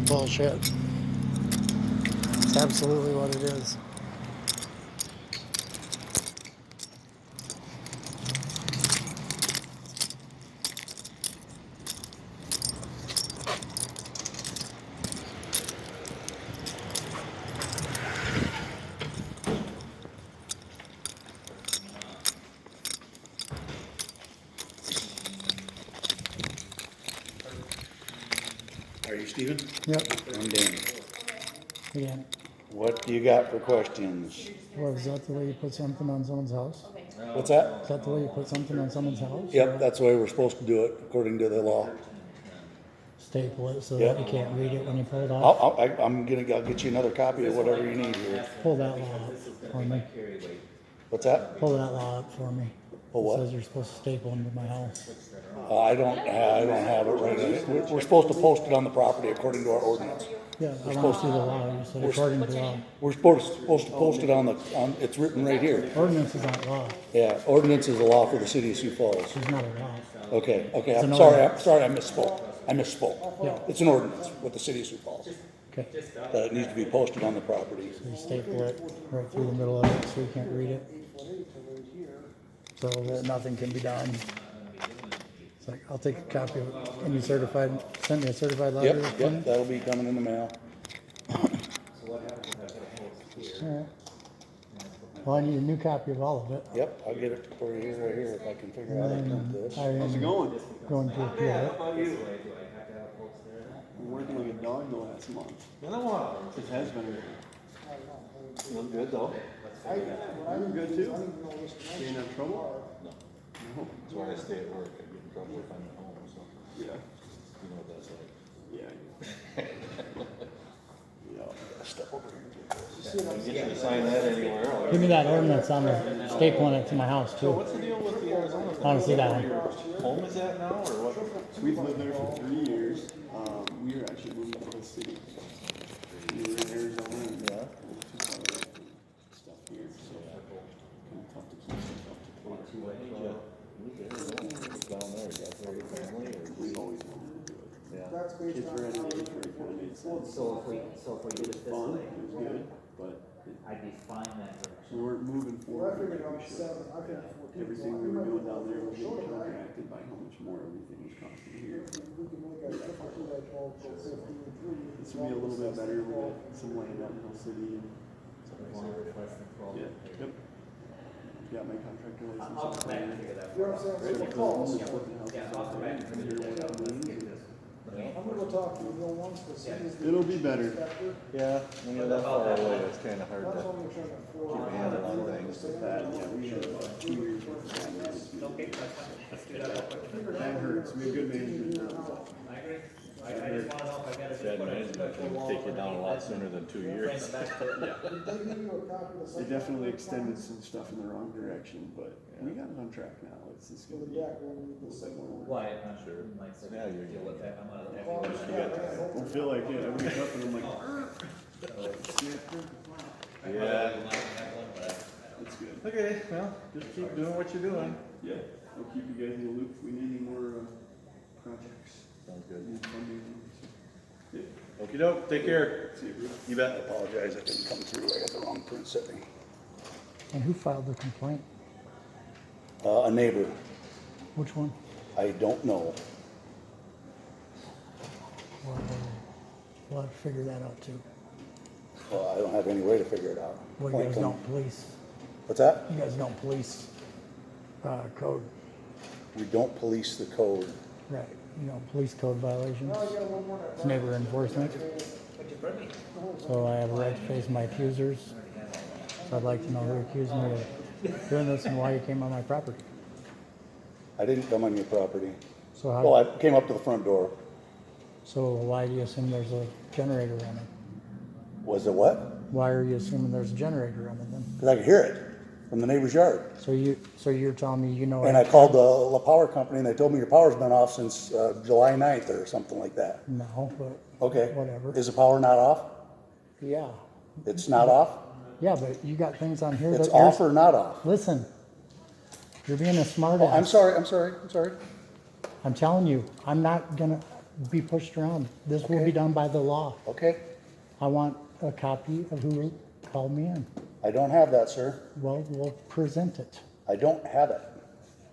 Bullshit. It's absolutely what it is. Are you Steven? Yep. I'm Danny. Yeah. What do you got for questions? Well, is that the way you put something on someone's house? What's that? Is that the way you put something on someone's house? Yep, that's the way we're supposed to do it according to the law. Staple it so Yep. that you can't read it when you pull it off. I'll get you another copy of whatever you need here. Pull that law up for me. What's that? Pull that law up for me. Pull what? It says you're supposed to staple into my house. I don't have it right now. We're supposed to post it on the property according to our ordinance. Yeah, I want to see the law. You said according to law. We're supposed to post it it's written right here. Ordinance is not law. Yeah, ordinance is a law for the city of Sioux Falls. It's not a law. Okay, It's I'm an sorry, ordinance. I misspoke. Yeah. It's an ordinance with the city of Sioux Falls, Okay. that it needs to be posted on the property. So you staple it right through the middle of it so you can't read it. So that nothing can be done. It's like, I'll take a copy of it. And you send me a certified letter? Yep, that'll be coming in the mail. Alright. Well, I need a new copy of all of it. Yep, I'll get it for you right here if I can figure out how to print this. How's it going? Going to appeal it. I'm working like a dog the last month. It has been. You look good though. I'm good too. Staying out of trouble? No. No. That's why I stay at work. I get in trouble if I'm at home, so Yeah. you know what that's like. Yeah. Yeah. Step over here. You can get you to sign that anywhere else. Give me that ordinance on the stapling it to my house So too. what's the deal with the Arizona? I wanna see that one. Home is that now or what? So we've lived there for 3 years. We were actually moving to the city. We were in Arizona and Yeah. stuff here, so kind of tough to keep stuff up to point. Down there, you got there, your family or? We've always wanted to do it. Yeah. Kids were at an age where it kind of made sense. So if we did it this Fun, way, it was good, but I'd be fine that direction. we weren't moving forward. like we should. Everything we were doing down there was being counteracted by how much more everything was costing here. This would be a little bit better. We got some land out in Hill City. And yeah, yep. Got my contractor license. I'll come back and figure that Ready out. to go home and flipping houses Yeah, I'll out come there. back and figure this out. Let's get this. I'm gonna go talk to you, Bill, once, but see. It'll be better. Yeah, when you're that far away, it's kinda hard That's to what I'm trying to. keep a handle on things. Bad, yeah, we had 2 years worth of damage. Okay, let's do that real quick. That hurts. We have good management now. I agree. I just wanna know if I gotta. Bad management can take you down a lot sooner than 2 years. Did they give you a copy of the They definitely extended some stuff in the wrong direction, but we got it on track now. It's just gonna be a deck when you little bit more. Why, I'm not sure, like, so Yeah, you're deal with that, I'm not. I feel like, yeah, I wake up and I'm like, Yeah. it's good. Okay, well, just keep doing what you're doing. Yeah, I'll keep you guys in the loop if we need any more projects. Sounds good. Need funding. So, yeah. Okey doke, take care. See you, Bruce. You I bet. apologize, it didn't come through, I got the wrong print setting. And who filed the complaint? A neighbor, Which one? I don't know. We'll have to figure that out too. Well, I don't have any way to figure it out. Well, you guys don't police. What's that? You guys don't police code. We don't police the code. Right. You don't police code violations. It's neighbor enforcement. So I have a right to face my accusers. So I'd like to know who accused me of doing this and why you came on my property. I didn't come on your property. So Well, how, I came up to the front door. so why do you assume there's a generator running? Was it what? Why are you assuming there's a generator running then? Because I could hear it from the neighbor's yard. So you're telling me you know? And I called the power company and they told me your power's been off since July 9th or something like that. No, but Okay. whatever. Is the power not off? Yeah. It's not off? Yeah, but you got things on here It's that off or not off? Listen, you're being a smart Oh, ass. I'm sorry. I'm telling you, I'm not gonna, be pushed around. This will Okay. be done by the law. Okay, I want a copy of who called me in. I don't have that, sir. Well, we'll present it. I don't have it.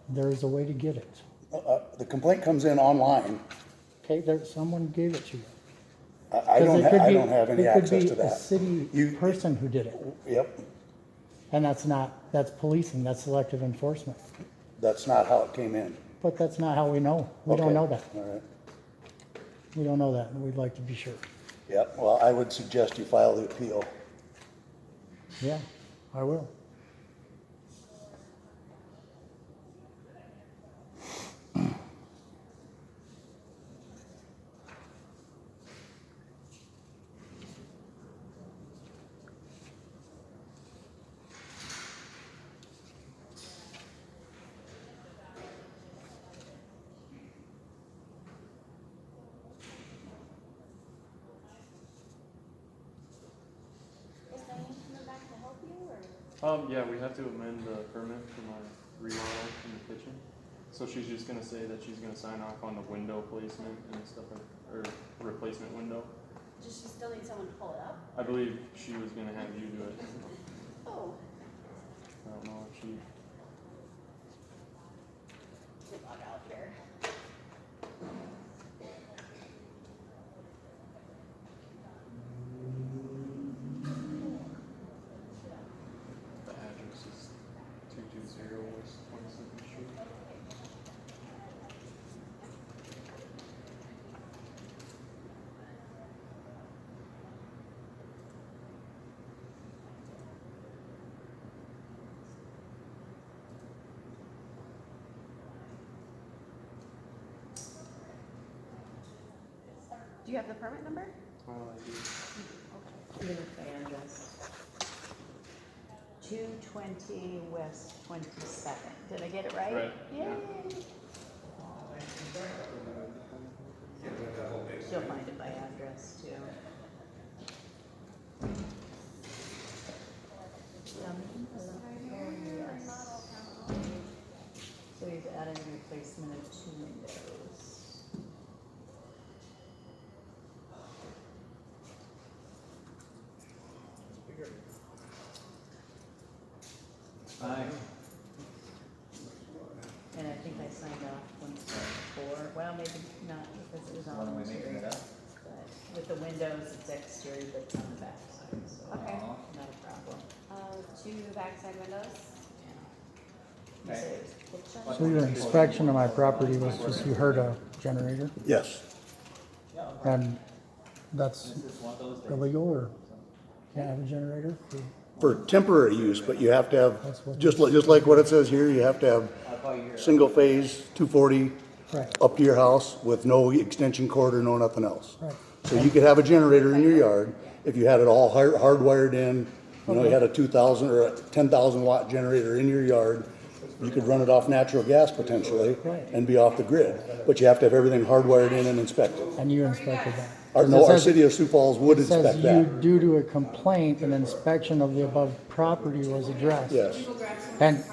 There's a way to get it. The complaint comes in online. Okay, there, someone gave it to you. I 'Cause don't, it could I be- don't have any it could access be to a that. city You- person who did it. Yep, And that's policing, that's selective enforcement. that's not how it came in. But that's not how we know. We don't Okay. know that. All right. We don't know that, and we'd like to be sure. Yep, well, I would suggest you file the appeal. Yeah, I will. Is Diane coming back to help you, or? Yeah, we have to amend the permit for my remodel in the kitchen. So she's just gonna say that she's gonna sign off on the window placement and stuff like, or replacement window. Does she still need someone to pull it up? I believe she was gonna have you do it. Oh, I don't know if she, let me log out here. the address is 220 West 22nd Street. Do you have the permit number? I do. Give us the address. 220 West 22nd. Did I get it right? Right, Yay! yeah. She'll find it by address too. Yes. So he's adding replacement of 2 windows. Aye. And I think I signed off once before, well, maybe not because it was When on we the making it interior. up? But with the windows, it's exterior, but it's on the back side, so Okay. not a problem. 2 backside windows. You said it was kitchen? So your inspection of my property was just, you heard a generator, Yes, and that's illegal, or can't have a generator? for temporary use, but you have to have, That's what- just like what it says here, you have to have single phase 240 Right, up to your house with no extension cord or no nothing else. right. So you could have a generator in your yard if you had it all hardwired in, you know, you had a 2,000 or a 10,000 watt generator in your yard. You could run it off natural gas potentially Right. and be off the grid, but you have to have everything hardwired in and inspected. And you inspected that? Our, no, It our says- city of Sioux Falls would It says inspect you, that. due to a complaint, an inspection of the above property was addressed. Yes.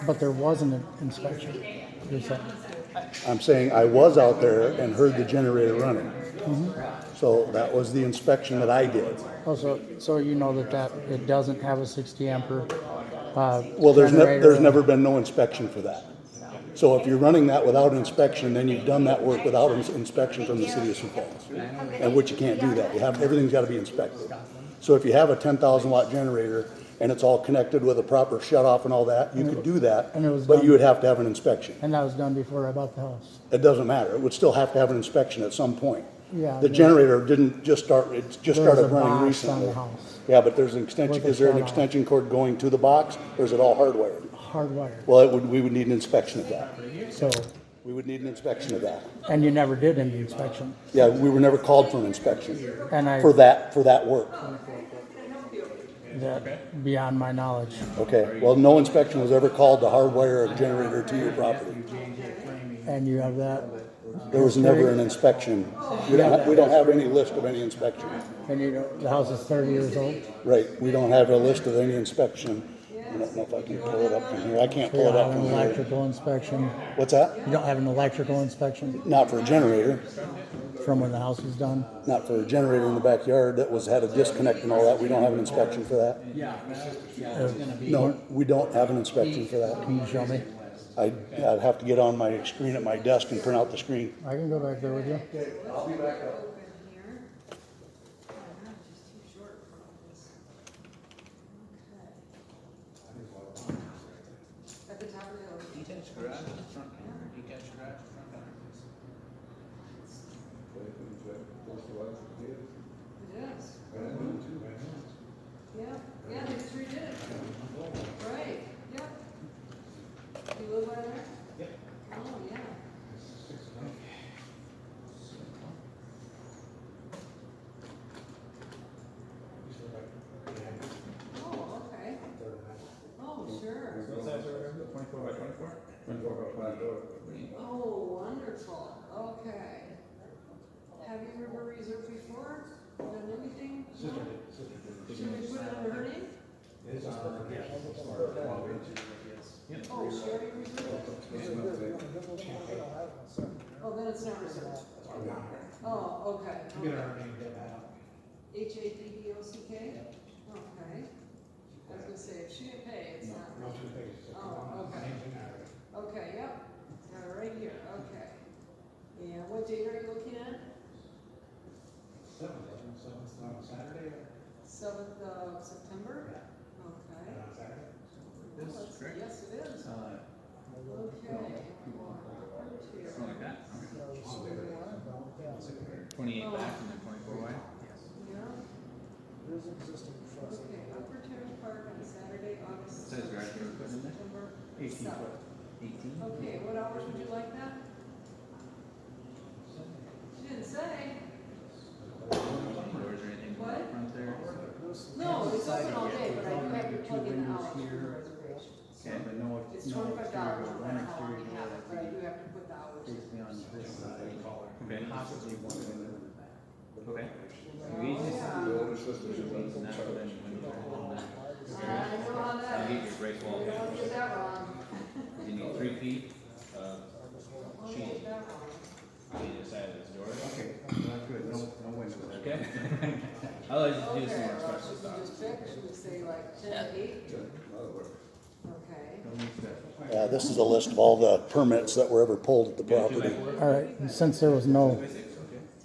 But there wasn't an inspection, you're saying? I'm saying I was out there and heard the generator running. So that was the inspection that I did. Oh, so you know that it doesn't have a 60 ampere, Well, there's generator. never been no inspection for that. So if you're running that without inspection, then you've done that work without inspection from the city of Sioux Falls. And which you can't do that. Everything's gotta be inspected. So if you have a 10,000 watt generator and it's all connected with a proper shut off and all that, you could do that, And it was but done- you would have to have an inspection. And that was done before I bought the house. It doesn't matter. It would still have to have an inspection at some point. Yeah. The generator didn't just start, it just There was started a running box on recently. the house. Yeah, but there's an extension, With a is there an shut off. extension cord going to the box or is it all hardwired? Hardwired, Well, we would need an inspection of that. so, We would need an inspection of that. and you never did any inspection. Yeah, we were never called for an inspection And for that work. that beyond my knowledge. Okay, well, no inspection was ever called to hardwire a generator to your property. And you have that, There was never an inspection. We don't have any list of any inspection. and the house is 30 years old? Right, we don't have a list of any inspection. I don't know if I can pull it up from here. I can't So you pull it don't up have from an here. electrical inspection? What's that? You don't have an electrical inspection? Not for a generator. from when the house was done? Not for a generator in the backyard that had a disconnect and all that. We don't have an inspection for that. No, we don't have an inspection for that. Can you show me? I'd have to get on my screen at my desk and print out the screen. I can go back there with you. I'll be back up. At the top of the hill. Detached garage in the front, detached garage in front. It is. Yeah, yeah, they just redid it. Right, yep. You live by there? Yep. Oh, yeah. Oh, okay. Oh, sure. Twenty-four by twenty-four? 24 by 24. Oh, wonderful. Okay. Have you ever reserved before? Done anything? Should we put it under her name? Oh, she already reserved it? Oh, then it's not reserved. Oh, okay. HADDOCK? Okay. I was gonna say, if she didn't pay, it's not. Oh, okay. Okay, yep. Got it right here, okay. And what date are you looking at? 7th of September? Okay. This is correct? Yes, it is. Okay. Something like that? 28 back and then 24 wide? Yeah. There's existing trust. Okay, Upper Terrace Park on Saturday, August. Says garage door equipment there? September 18 7th. foot. 18? Okay, what hours would you like that? She didn't say. Doors or anything in What? the front there? No, it's open all day, but I do have to plug in the hours for the reservation. Okay. It's $25 no matter how long you have it, but I do have to put the hours in. Okay. Okay. You easy? Yeah. Now then, when you're on that. I know how that I'll is. get your break wall. You don't get that wrong. You need 3 feet, Don't get that wrong. on either side of this door. Okay, that's good, no windows. Okay. I'll let you do Okay, some more well, special should we stuff. just pick, should we say like 10 to 8? Okay. This is a list of all the permits that were ever pulled at the property. All right, and since there was no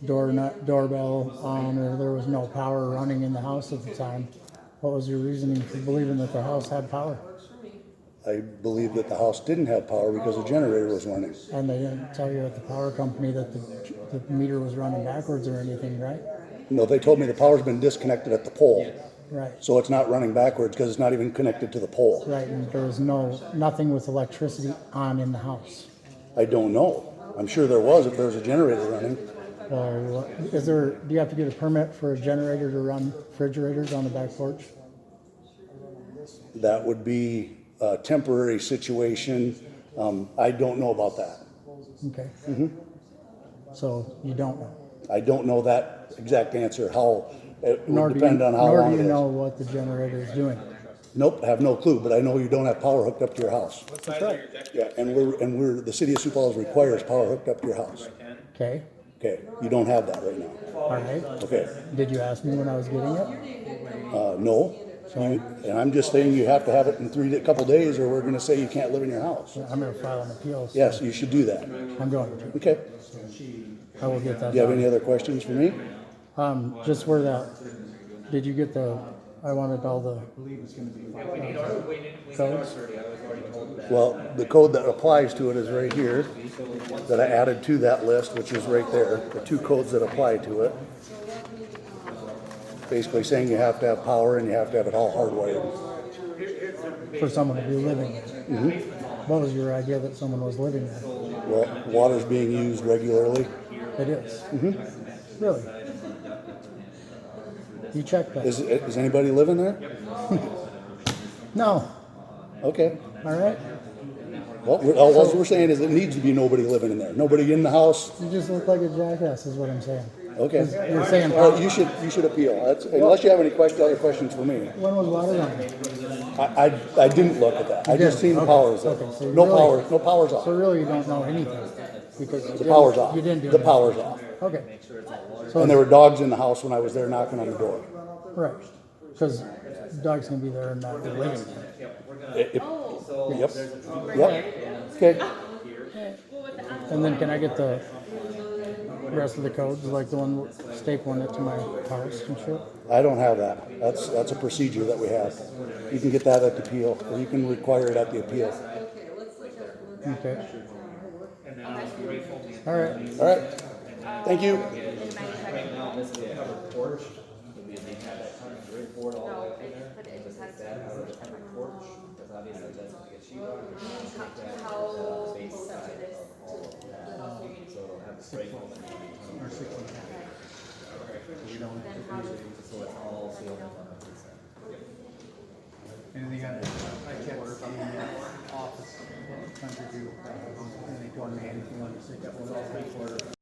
doorbell on, or there was no power running in the house at the time, what was your reasoning for believing that the house had power? Works for me. I believe that the house didn't have power because the generator was running. And they didn't tell you at the power company that the meter was running backwards or anything, right? No, they told me the power's been disconnected at the pole. Right, So it's not running backwards because it's not even connected to the pole. right, and there was nothing with electricity on in the house. I don't know. I'm sure there was if there was a generator running. Or do you have to get a permit for a generator to run refrigerators on the back porch? That would be a temporary situation. I don't know about that. Okay. So you don't know? I don't know that exact answer, how, it Nor would do depend on how nor long do it you know is. what the generator is doing. Nope, have no clue, but I know you don't have power hooked up to your house. That's right. Yeah, and the city of Sioux Falls requires power hooked up to your house. Okay, Okay, you don't have that right now. all right. Okay, Did you ask me when I was getting it? no. And I'm just saying you have to have it in a couple days or we're gonna say you can't live in your house. I'm gonna file an appeal. so Yes, you should do that. I'm going to. Okay. I will get that Do you have any done. other questions for me? Just where did you get I wanted all the codes? Well, the code that applies to it is right here, that I added to that list, which is right there, the 2 codes that apply to it. Basically saying you have to have power and you have to have it all hardwired. For someone to be living in. What was your idea that someone was living there? Well, water's being used regularly. It is. Really? You checked that? Is anybody living there? No. Okay. All right. Well, all we're saying is it needs to be nobody living in there. Nobody in the house. You just look like a jackass, is what I'm saying. Okay. You're saying Well, you should appeal. Unless you have any other questions for me. when was water running? I didn't look at that. I just seen the Okay. powers there. Okay, so No really- power's off. So really, you don't know anything because The power's off. You didn't do The anything. power's off. Okay, And there were dogs in the house when I was there knocking on the door. right, because dogs can be there and not be living there. If- Oh, Yep, yep, okay. And then can I get the rest of the codes, like the one stapling it to my house and shit? I don't have that. That's a procedure that we have. You can get that at the appeal, or you can require it at the appeal. Okay, let's look at. Okay. All right. All right, thank you. Anything on, I can't order from the office, country view, and they told me anything on the 6th, that was all paid for.